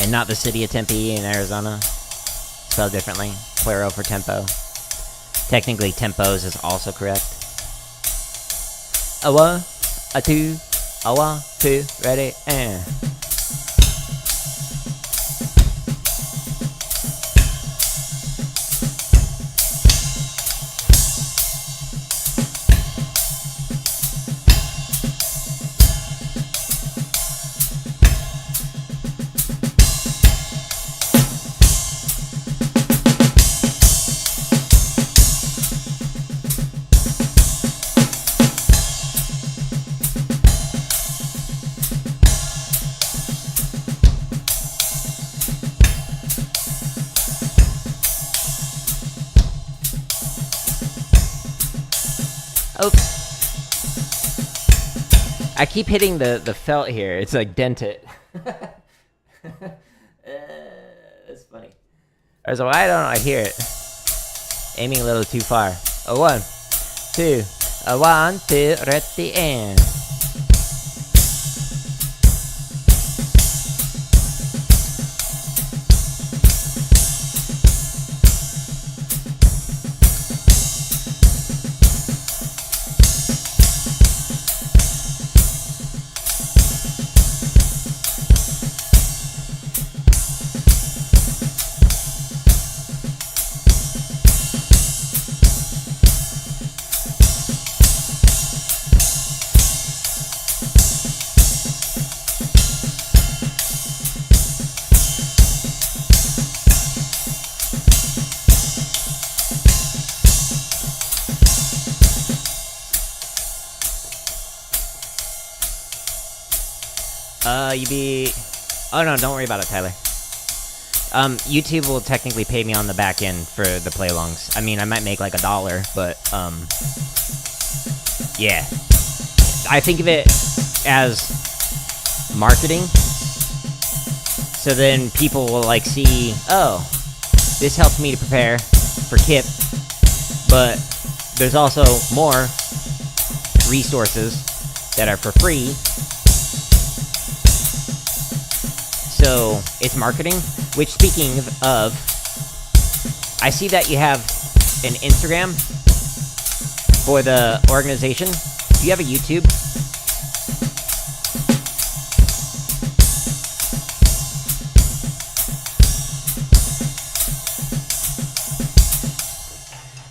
Speaker 1: And not the city of Tempe in Arizona. Spelled differently. Plural for tempo. Technically, tempos is also correct. A 1, a 2, a 1, 2, ready, and... Oops. I keep hitting the felt here. It's like dented. That's funny. Alright, so why don't I hear it? Aiming a little too far. A 1, 2, a 1, 2, ready, and... You be... Oh, no, don't worry about it, Tyler. YouTube will technically pay me on the back end for the play-alongs. I mean, I might make like $1, but, yeah. I think of it as marketing. So then people will, like, see, oh, this helped me to prepare for KIP, but there's also more resources that are for free. So it's marketing, which, speaking of, I see that you have an Instagram for the organization. Do you have a YouTube?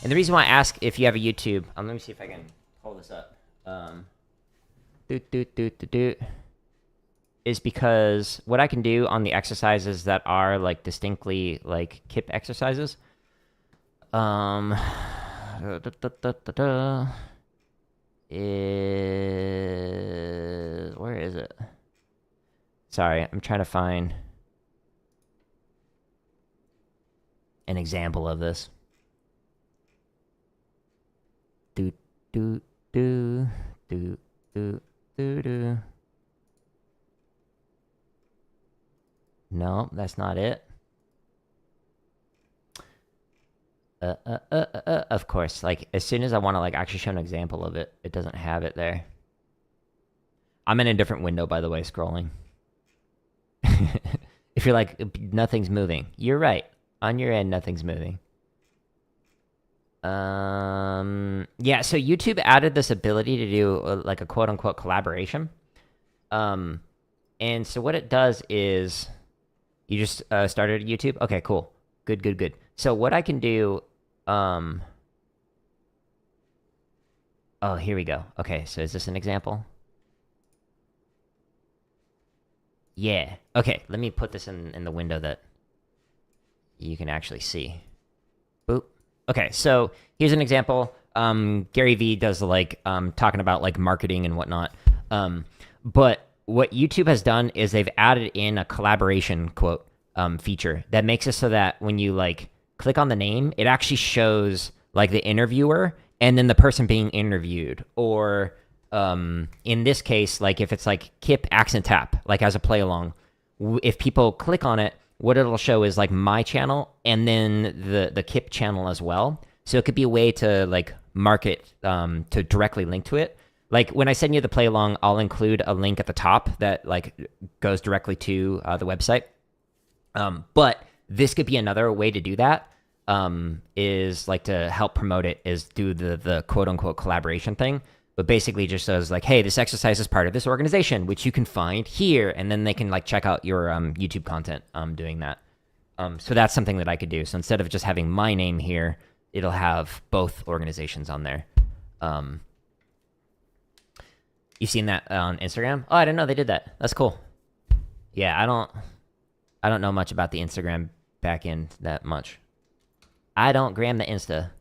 Speaker 1: And the reason why I ask if you have a YouTube, let me see if I can pull this up. Is because what I can do on the exercises that are like distinctly like KIP exercises, is where is it? Sorry, I'm trying to find an example of this. Do do do do do do do. No, that's not it. Of course, like, as soon as I want to, like, actually show an example of it, it doesn't have it there. I'm in a different window, by the way, scrolling. If you're like, nothing's moving, you're right. On your end, nothing's moving. Yeah, so YouTube added this ability to do, like, a quote-unquote collaboration. And so what it does is... You just started YouTube? Okay, cool. Good, good, good. So what I can do... Oh, here we go. Okay, so is this an example? Yeah. Okay, let me put this in the window that you can actually see. Boop. Okay, so here's an example. Gary Vee does, like, talking about, like, marketing and whatnot. But what YouTube has done is they've added in a collaboration quote feature that makes it so that when you, like, click on the name, it actually shows, like, the interviewer and then the person being interviewed. Or in this case, like, if it's like KIP accent tap, like as a play along, if people click on it, what it'll show is like my channel and then the KIP channel as well. So it could be a way to, like, market to directly link to it. Like, when I send you the play along, I'll include a link at the top that, like, goes directly to the website. But this could be another way to do that, is, like, to help promote it, is do the quote-unquote collaboration thing. But basically just says, like, hey, this exercise is part of this organization, which you can find here. And then they can, like, check out your YouTube content doing that. So that's something that I could do. So instead of just having my name here, it'll have both organizations on there. You've seen that on Instagram? Oh, I didn't know they did that. That's cool. Yeah, I don't know much about the Instagram backend that much. I don't gram the Insta.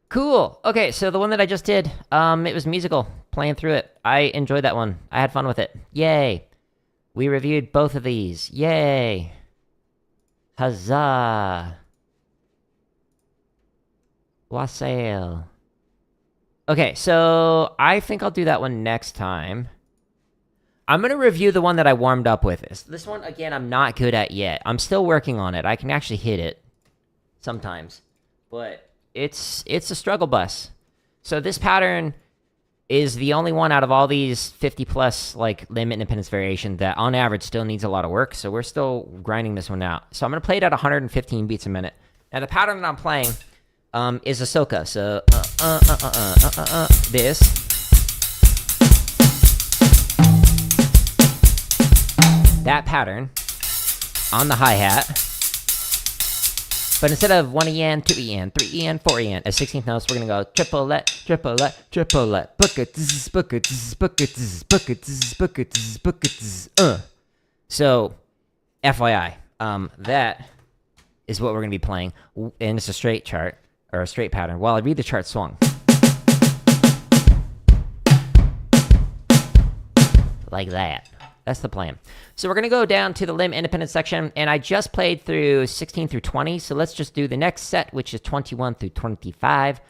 Speaker 1: Cool. Okay, so the one that I just did, it was musical, playing through it. I enjoyed that one. I had fun with it. Yay. We reviewed both of these. Yay. Huzzah. Wassail. Okay, so I think I'll do that one next time. I'm going to review the one that I warmed up with. This one, again, I'm not good at yet. I'm still working on it. I can actually hit it sometimes. But it's a struggle bus. So this pattern is the only one out of all these 50-plus, like, limb independence variation that, on average, still needs a lot of work. So we're still grinding this one out. So I'm going to play it at 115 beats a minute. Now, the pattern that I'm playing... is a Soca. So, this. That pattern on the hi-hat. But instead of 1 EN, 2 EN, 3 EN, 4 EN as 16th notes, we're going to go triplet, triplet, triplet, buckets, buckets, buckets, buckets, buckets, buckets, So, FYI, that is what we're going to be playing. And it's a straight chart. Or a straight pattern, while I read the chart swung. Like that. That's the plan. So we're going to go down to the limb independent section, and I just played through 16 through 20, so let's just do the next set, which is 21 through 25.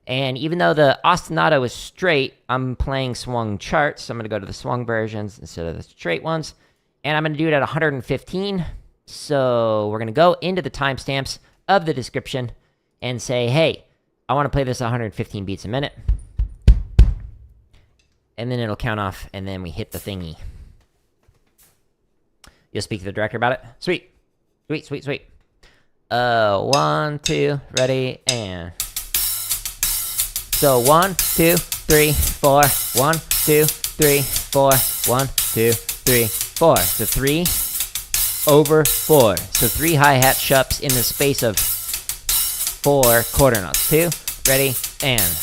Speaker 1: And even though the ostinato is straight, I'm playing swung charts, so I'm going to go to the swung versions instead of the straight ones. And I'm going to do it at 115. So we're going to go into the timestamps of the description and say, hey, I want to play this 115 beats a minute. And then it'll count off, and then we hit the thingy. You'll speak to the director about it? Sweet. Sweet, sweet, sweet. 1, 2, ready, and... So 1, 2, 3, 4. 1, 2, 3, 4. 1, 2, 3, 4. So 3 over 4. So 3 hi-hat shups in the space of 4 quarter notes. 2, ready, and...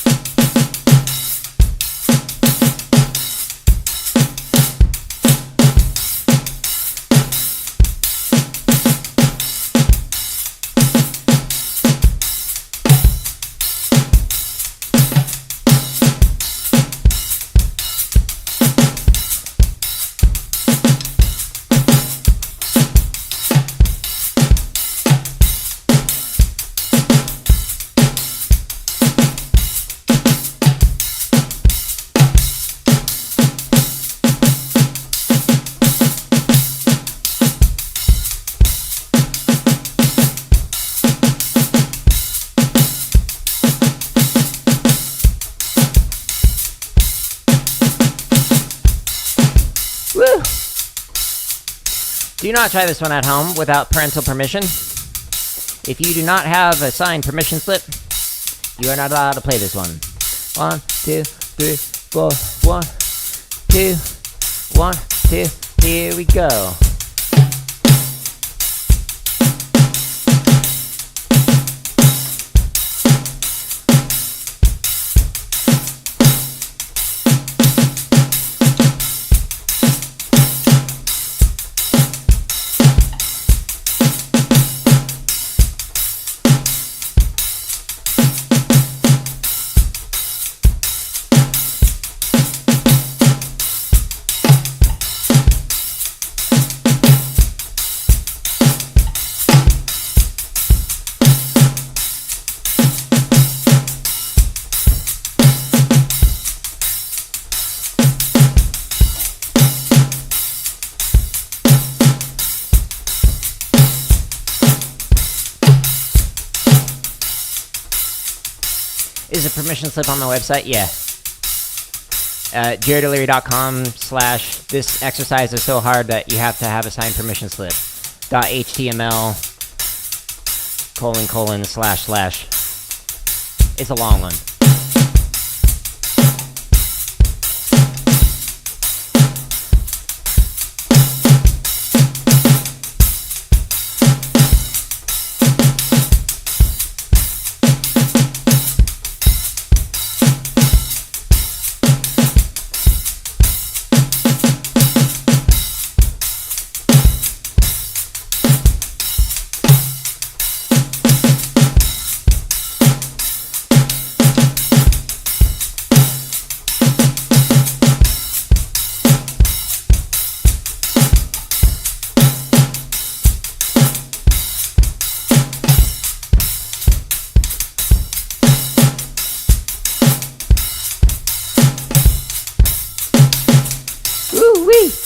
Speaker 1: Do not try this one at home without parental permission. If you do not have a signed permission slip, you are not allowed to play this one. 1, 2, 3, 4. 1, 2, 1, 2. Here we go. Is a permission slip on the website? Yeah. JaredO'Leary.com/this exercise is so hard that you have to have a signed permission slip. .html :// It's a long one.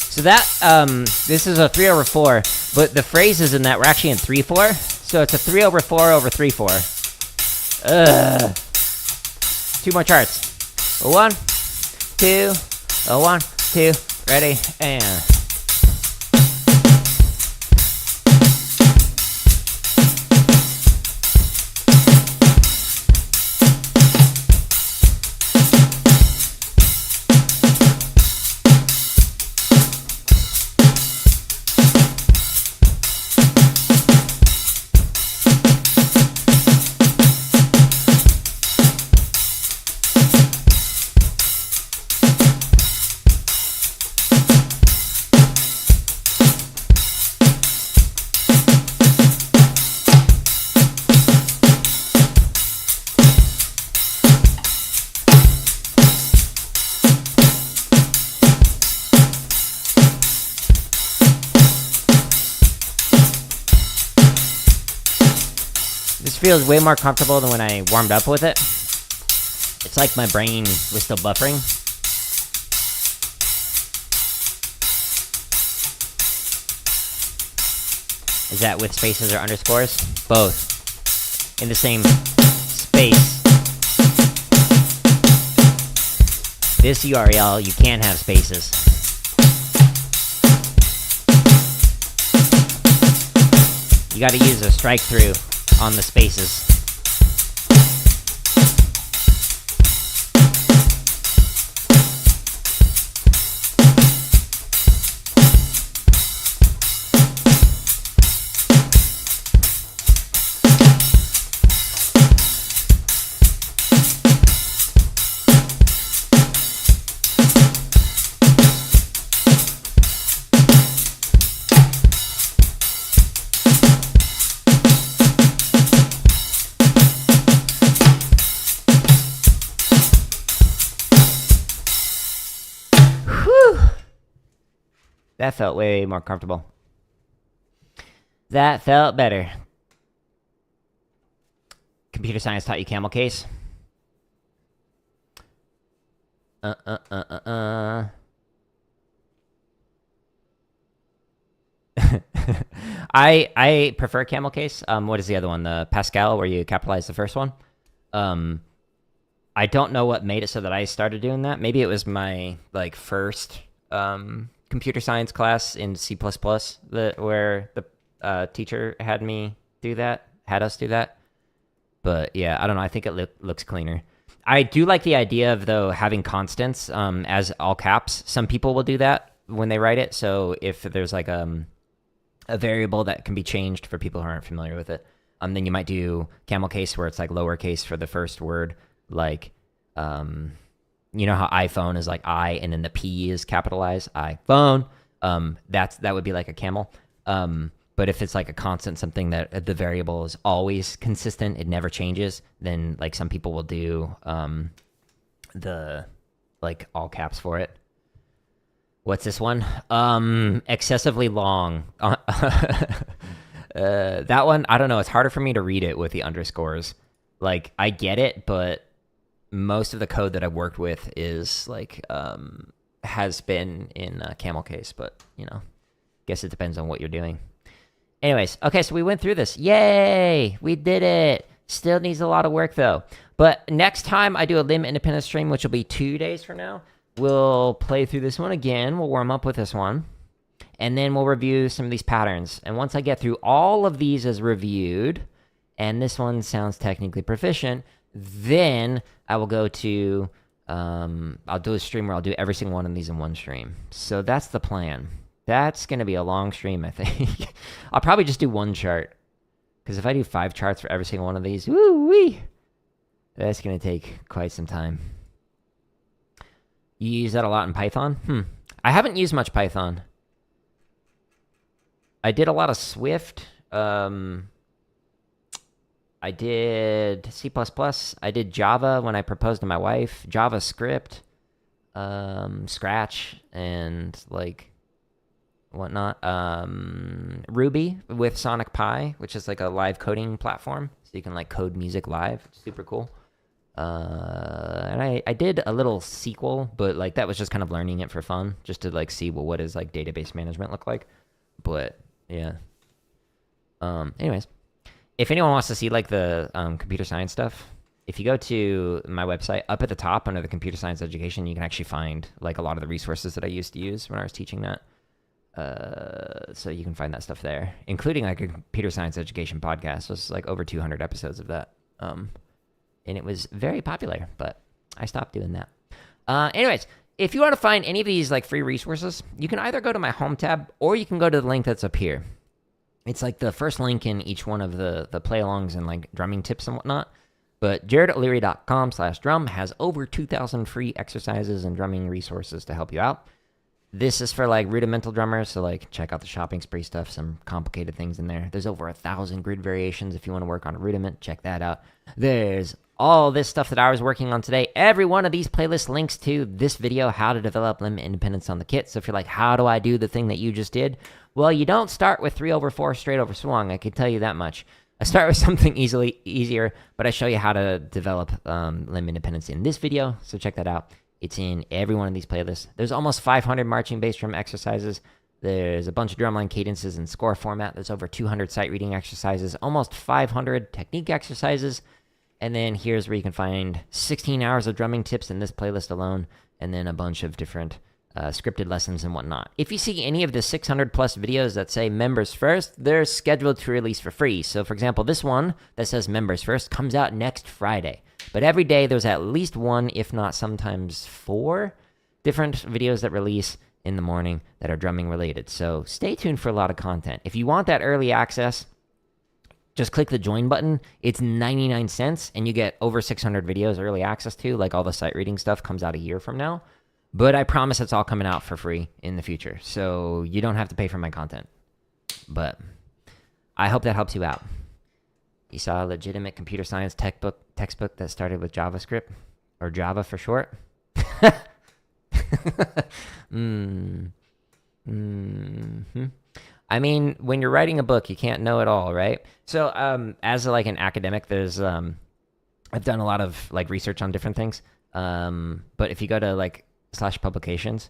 Speaker 1: So that, this is a 3/4, but the phrases in that were actually in 3/4, so it's a 3/4 over 3/4. Ugh. 2 more charts. 1, 2, 1, 2, ready, and... This feels way more comfortable than when I warmed up with it. It's like my brain was still buffering. Is that with spaces or underscores? Both. In the same space. This URL, you can't have spaces. You gotta use a strike through on the spaces. That felt way more comfortable. That felt better. Computer science taught you camel case? I prefer camel case. What is the other one? The Pascal, where you capitalize the first one. I don't know what made it so that I started doing that. Maybe it was my first computer science class in C++, where the teacher had us do that. But yeah, I don't know. I think it looks cleaner. I do like the idea of, though, having constants as all caps. Some people will do that when they write it. So if there's like a variable that can be changed for people who aren't familiar with it, then you might do camel case, where it's like lowercase for the first word, like you know how iPhone is like I and then the P is capitalized, iPhone. That would be like a camel. But if it's like a constant, something that the variable is always consistent, it never changes, then like some people will do the like all caps for it. What's this one? Excessively long. That one, I don't know. It's harder for me to read it with the underscores. Like, I get it, but most of the code that I've worked with is like has been in camel case, but guess it depends on what you're doing. Anyways, okay, so we went through this. Yay! We did it. Still needs a lot of work though. But next time I do a limb independent stream, which will be 2 days from now, we'll play through this one again. We'll warm up with this one, and then we'll review some of these patterns. And once I get through all of these as reviewed, and this one sounds technically proficient, then I will go to, I'll do a stream where I'll do every single one of these in one stream. So that's the plan. That's going to be a long stream, I think. I'll probably just do one chart, because if I do 5 charts for every single one of these, woo-wee, that's going to take quite some time. You use that a lot in Python? I haven't used much Python. I did a lot of Swift. I did C++. I did Java when I proposed to my wife. JavaScript, Scratch, and like whatnot. Ruby with Sonic Pi, which is like a live coding platform, so you can like code music live. It's super cool. And I did a little SQL, but like that was just kind of learning it for fun, just to like see what does like database management look like. But yeah. Anyways. If anyone wants to see like the computer science stuff, if you go to my website, up at the top under the computer science education, you can actually find like a lot of the resources that I used to use when I was teaching that. So you can find that stuff there, including like a computer science education podcast. There's like over 200 episodes of that. And it was very popular, but I stopped doing that. Anyways, if you want to find any of these like free resources, you can either go to my home tab or you can go to the link that's up here. It's like the first link in each one of the play-alongs and like drumming tips and whatnot. But jaredoleary.com/drum has over 2,000 free exercises and drumming resources to help you out. This is for like rudimental drummers, so like check out the shopping spree stuff, some complicated things in there. There's over 1,000 grid variations if you want to work on a rudiment. Check that out. There's all this stuff that I was working on today. Every one of these playlists links to this video, how to develop limb independence on the kit. So if you're like, how do I do the thing that you just did? Well, you don't start with 3/4 straight over swung, I can tell you that much. I start with something easier, but I show you how to develop limb independence in this video, so check that out. It's in every one of these playlists. There's almost 500 marching bass drum exercises. There's a bunch of drumline cadences in score format. There's over 200 sight reading exercises, almost 500 technique exercises. And then here's where you can find 16 hours of drumming tips in this playlist alone, and then a bunch of different scripted lessons and whatnot. If you see any of the 600 plus videos that say members first, they're scheduled to release for free. So for example, this one that says members first comes out next Friday. But every day there's at least one, if not sometimes 4 different videos that release in the morning that are drumming related. So stay tuned for a lot of content. If you want that early access, just click the join button. It's 99 cents and you get over 600 videos early access to, like all the sight reading stuff comes out a year from now. But I promise it's all coming out for free in the future, so you don't have to pay for my content. But I hope that helps you out. You saw a legitimate computer science textbook that started with JavaScript, or Java for short. I mean, when you're writing a book, you can't know it all, right? So as like an academic, there's I've done a lot of like research on different things. But if you go to like /publications,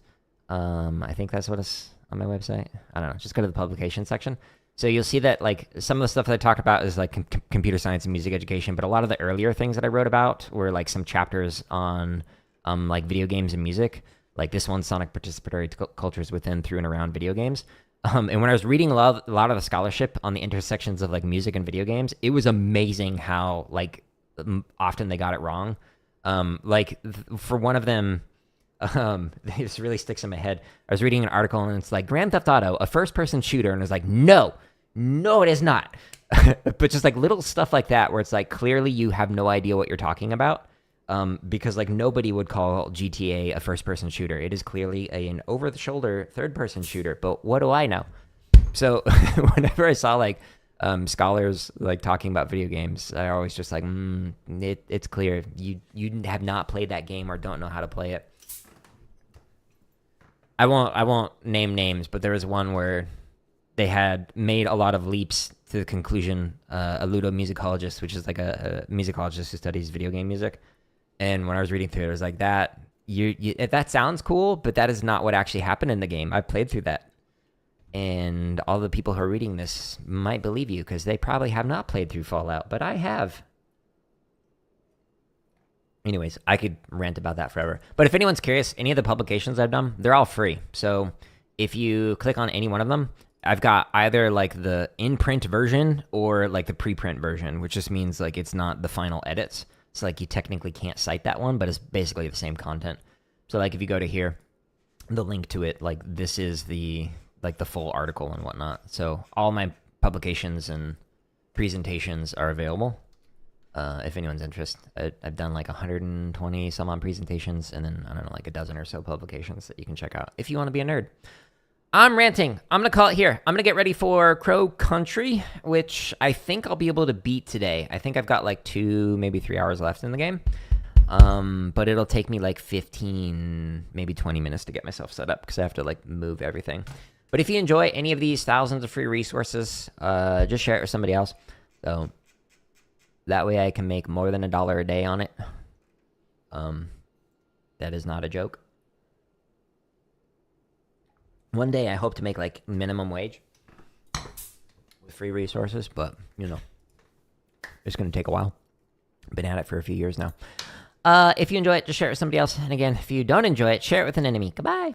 Speaker 1: I think that's what it's on my website. I don't know, just go to the publication section. So you'll see that like some of the stuff that I talk about is like computer science and music education, but a lot of the earlier things that I wrote about were like some chapters on like video games and music. Like this one, Sonic Participatory Cultures Within, Through and Around Video Games. And when I was reading a lot of the scholarship on the intersections of like music and video games, it was amazing how like often they got it wrong. For one of them, this really sticks in my head. I was reading an article and it's like Grand Theft Auto, a first-person shooter, and it's like, no, it is not. But just like little stuff like that, where it's like clearly you have no idea what you're talking about, because like nobody would call GTA a first-person shooter. It is clearly an over-the-shoulder third-person shooter. But what do I know? So whenever I saw like scholars like talking about video games, I always just like, it's clear you have not played that game or don't know how to play it. I won't name names, but there was one where they had made a lot of leaps to the conclusion. A ludomusicologist, which is like a musicologist who studies video game music, and when I was reading through it, I was like, that that sounds cool, but that is not what actually happened in the game. I played through that. And all the people who are reading this might believe you because they probably have not played through Fallout, but I have. Anyways, I could rant about that forever. But if anyone's curious, any of the publications I've done, they're all free. So if you click on any one of them, I've got either like the in-print version or like the preprint version, which just means like it's not the final edits. So like you technically can't cite that one, but it's basically the same content. So like if you go to here, the link to it, like this is the full article and whatnot. So all my publications and presentations are available. If anyone's interested, I've done like 120 some odd presentations, and then I don't know, like a dozen or so publications that you can check out if you want to be a nerd. I'm ranting. I'm gonna call it here. I'm gonna get ready for Crow Country, which I think I'll be able to beat today. I think I've got like 2, maybe 3 hours left in the game. But it'll take me like 15, maybe 20 minutes to get myself set up because I have to like move everything. But if you enjoy any of these thousands of free resources, just share it with somebody else. So that way I can make more than $1 a day on it. That is not a joke. One day I hope to make like minimum wage with free resources, but you know, it's going to take a while. Been at it for a few years now. If you enjoy it, just share it with somebody else. And again, if you don't enjoy it, share it with an enemy. Goodbye.